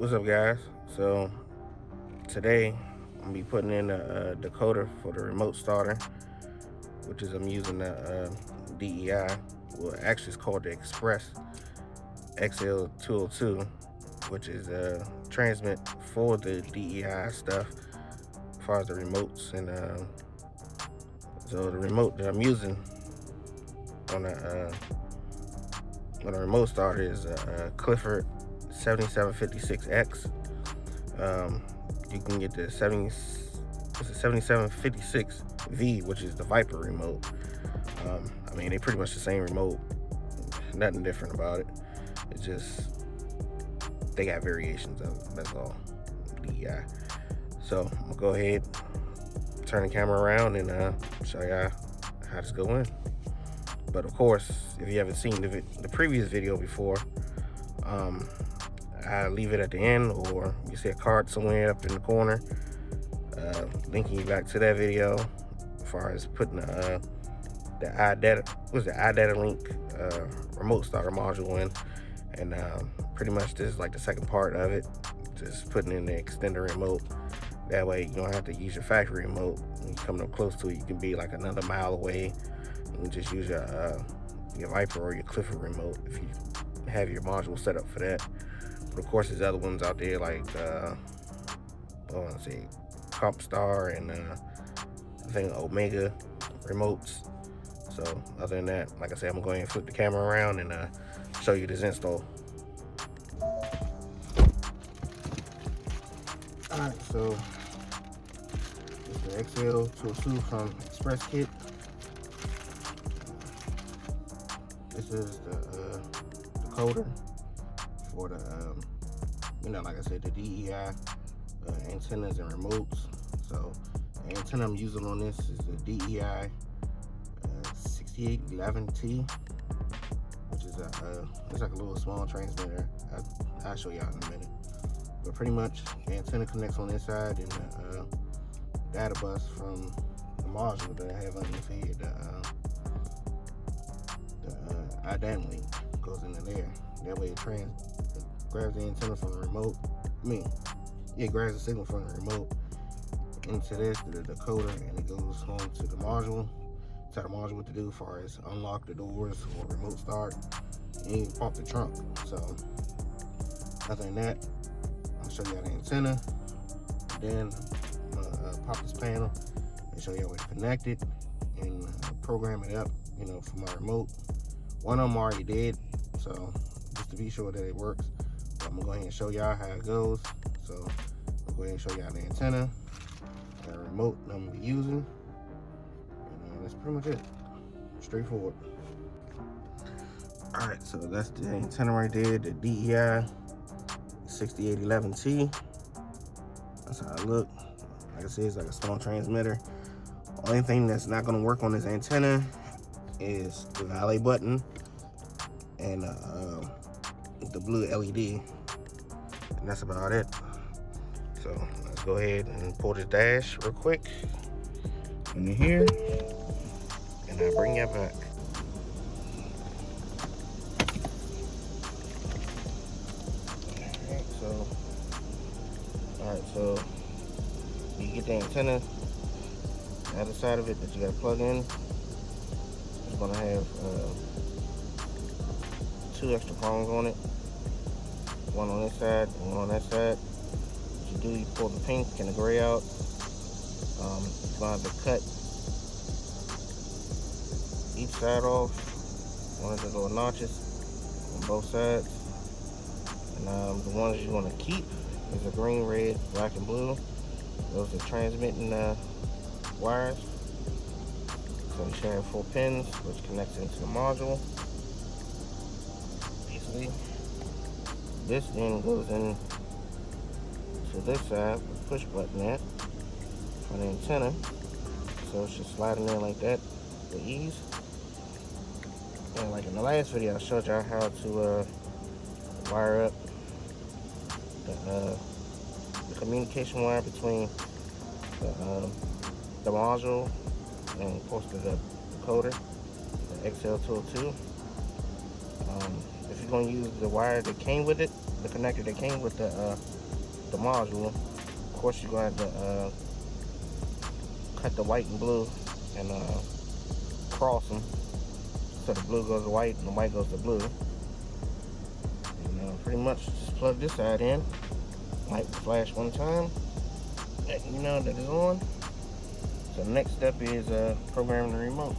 What's up, guys? So today I'm gonna be putting in a decoder for the remote starter, which is I'm using the DEI. Well, actually it's called the Express XL202, which is transmit for the DEI stuff as far as the remotes. And so the remote that I'm using on a remote starter is a Clifford 7756X. You can get the 7756V, which is the Viper remote. I mean, they're pretty much the same remote. Nothing different about it. It's just they got variations of it. That's all. DEI. So I'm gonna go ahead, turn the camera around, and show y'all how this go in. But of course, if you haven't seen the previous video before, I leave it at the end, or you see a card somewhere up in the corner, linking you back to that video as far as putting the iData link remote starter module in. And pretty much this is like the second part of it, just putting in the extender remote. That way you don't have to use your factory remote. When you come up close to it, you can be like another mile away. You can just use your Viper or your Clifford remote if you have your module set up for that. But of course, there's other ones out there like CompStar and I think Omega remotes. So other than that, like I said, I'm gonna go ahead and flip the camera around and show you this install. Alright, so it's the XL202 from Express Kit. This is the decoder for the, like I said, the DEI antennas and remotes. So the antenna I'm using on this is the DEI 6811T, which is it's like a little small transmitter. I'll show y'all in a minute. But pretty much the antenna connects on this side, and the data bus from the module that I have underneath here, the iData link goes into there. That way it grabs the antenna from the remote. It grabs the signal from the remote into the decoder, and it goes home to the module. Tell the module what to do as far as unlock the doors or remote start, and even pump the trunk. So other than that, I'll show you the antenna, then pop this panel and show you how to connect it and program it up, for my remote. One of them already did, so just to be sure that it works. But I'm gonna go ahead and show y'all how it goes. So I'll go ahead and show y'all the antenna, the remote that I'm gonna be using, and that's pretty much it. Straightforward. All right, so that's the antenna right there, the DEI 6811T. That's how it look. Like I said, it's like a small transmitter. Only thing that's not gonna work on this antenna is the valet button and the blue LED, and that's about it. So let's go ahead and pull the dash real quick into here, and I'll bring you back. Alright, so you get the antenna, the other side of it that you gotta plug in. It's gonna have two extra prongs on it, one on this side and one on that side. What you do, you pull the pink and the gray out. You're gonna have to cut each side off, one of the little notches on both sides. And the ones you're gonna keep is the green, red, black, and blue. Those are transmitting wires. So you should have 4 pins, which connects into the module. Easily. This then goes in to this side with the push button at for the antenna. So it's just sliding in like that with ease. And like in the last video, I showed y'all how to wire up the communication wire between the module and of course the decoder, the XL202. If you're going to use the wire that came with it, the connector that came with the module. Of course, you're going to have to cut the white and blue and cross them, so the blue goes to white and the white goes to blue. And pretty much just plug this side in, light flash one time, letting you know that it's on. So the next step is programming the remote.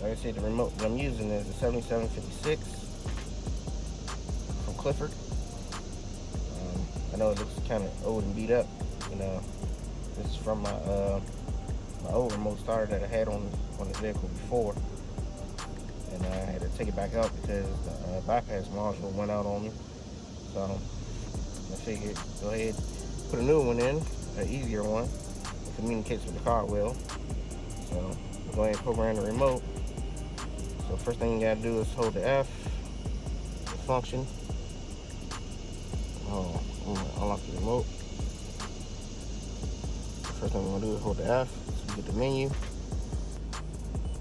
Like I said, the remote that I'm using is the 7756 from Clifford. I know it looks kind of old and beat up. This is from my old remote starter that I had on the vehicle before, and I had to take it back out because the bypass module went out on me. So I figured go ahead, put a new one in, an easier one that communicates with the car wheel. So we'll go ahead and program the remote. So first thing you gotta do is hold the F, the function. Oh, I'm gonna unlock the remote. First thing we're gonna do is hold the F so we get the menu.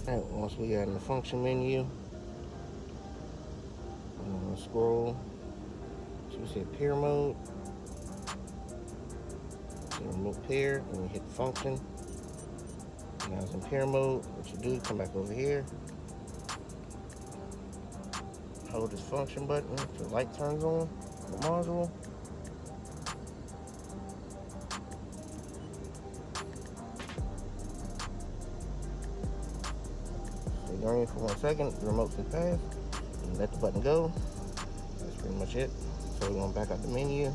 Alright, once we got in the function menu, I'm gonna scroll to say pair mode. So remote pair, and you hit function. Now it's in pair mode. What you do, come back over here. Hold this function button until the light turns on the module. Stay green for 1 second, the remote should pass, and let the button go. That's pretty much it. So we're going back out the menu.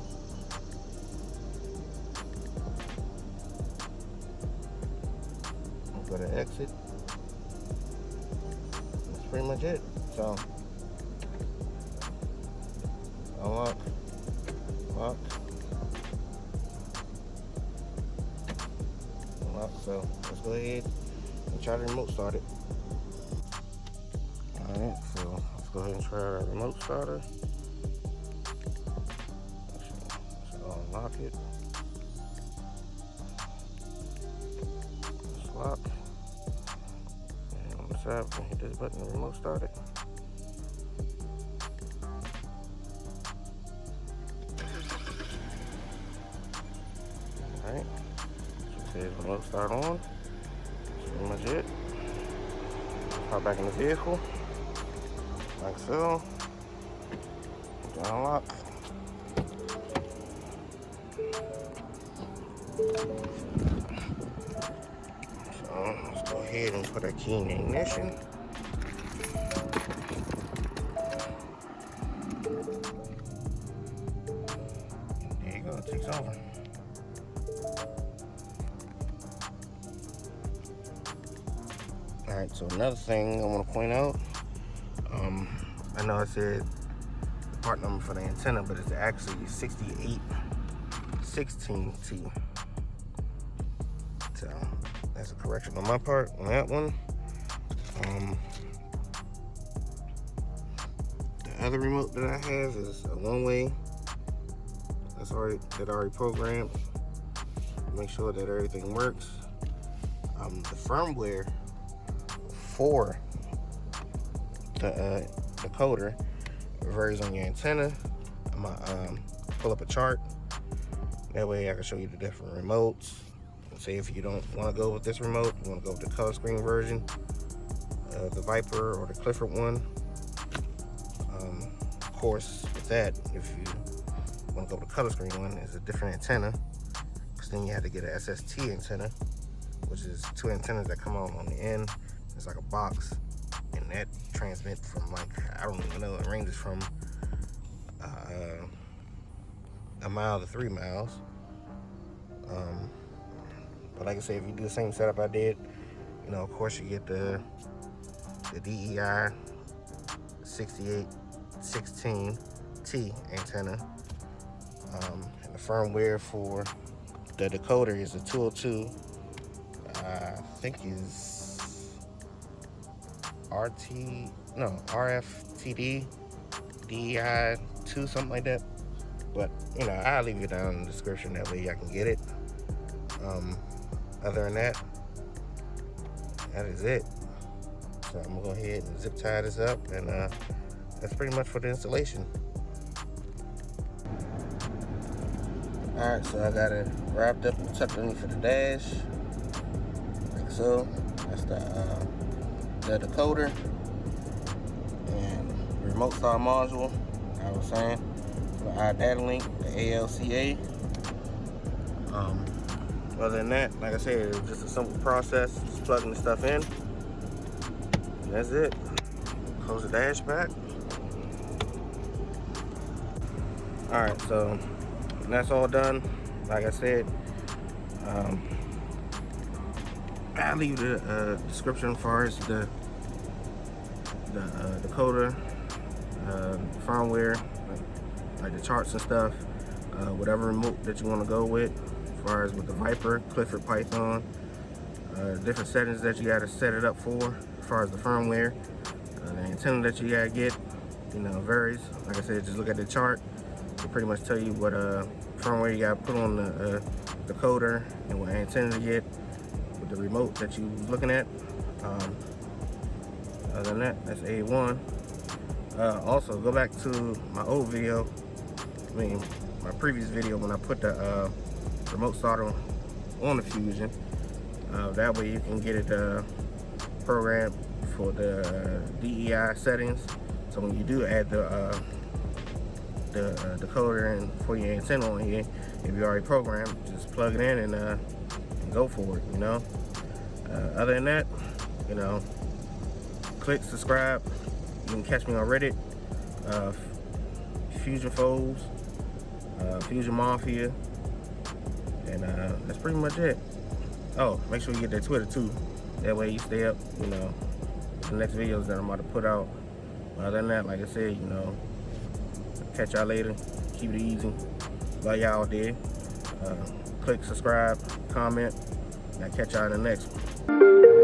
Go to exit. That's pretty much it. So unlock, lock, unlock. So let's go ahead and try the remote starter. Alright, so let's go ahead and try our remote starter. So unlock it. Let's lock. And on the side, we can hit this button to remote start it. Alright, so it says remote start on. That's pretty much it. Hop back in the vehicle, like so. Unlock. So let's go ahead and put our key in the ignition. There you go, it takes over. Alright, so another thing I want to point out, I know I said the part number for the antenna, but it's actually 6816T. So that's a correction on my part on that one. The other remote that I have is a one-way. That's already programmed. Make sure that everything works. The firmware for the decoder varies on your antenna. I'm gonna pull up a chart. That way I can show you the different remotes. Say if you don't want to go with this remote, you want to go with the color screen version of the Viper or the Clifford one. Of course, with that, if you want to go with the color screen one, it's a different antenna, because then you have to get an SST antenna, which is two antennas that come out on the end. It's like a box, and that transmits from, like, I don't even know, it ranges from a mile to 3 miles. But like I said, if you do the same setup I did, of course you get the DEI 6816T antenna. And the firmware for the decoder is a 202. I think is RFTD DEI 2, something like that. But I'll leave it down in the description, that way I can get it. Other than that is it. So I'm gonna go ahead and zip tie this up, and that's pretty much for the installation. Alright, so I got it wrapped up and tucked underneath for the dash, like so. That's the decoder and remote style module. I was saying for the data link, the ALCA. Other than that, like I said, it was just a simple process, just plugging the stuff in. And that's it. Close the dash back. Alright, so that's all done. Like I said, I'll leave the description as far as the decoder, firmware, like the charts and stuff, whatever remote that you want to go with, as far as with the Viper, Clifford Python, different settings that you got to set it up for, as far as the firmware, the antenna that you got to get, you know, varies. Like I said, just look at the chart. It'll pretty much tell you what firmware you got to put on the decoder and what antenna to get with the remote that you're looking at. Other than that, that's A1. Also, go back to my old video, my previous video when I put the remote starter on the Fusion. That way you can get it programmed for the DEI settings. So when you do add the decoder and for your antenna on here, if you already programmed, just plug it in and go for it, you know. Other than that, you know, click subscribe. You can catch me on Reddit, Fusion Foes, Fusion Mafia, and that's pretty much it. Oh, make sure you get that Twitter too. That way you stay up, you know, the next videos that I'm about to put out. Other than that, like I said, you know, catch y'all later. Keep it easy. Love y'all there. Click subscribe, comment, and I'll catch y'all in the next one.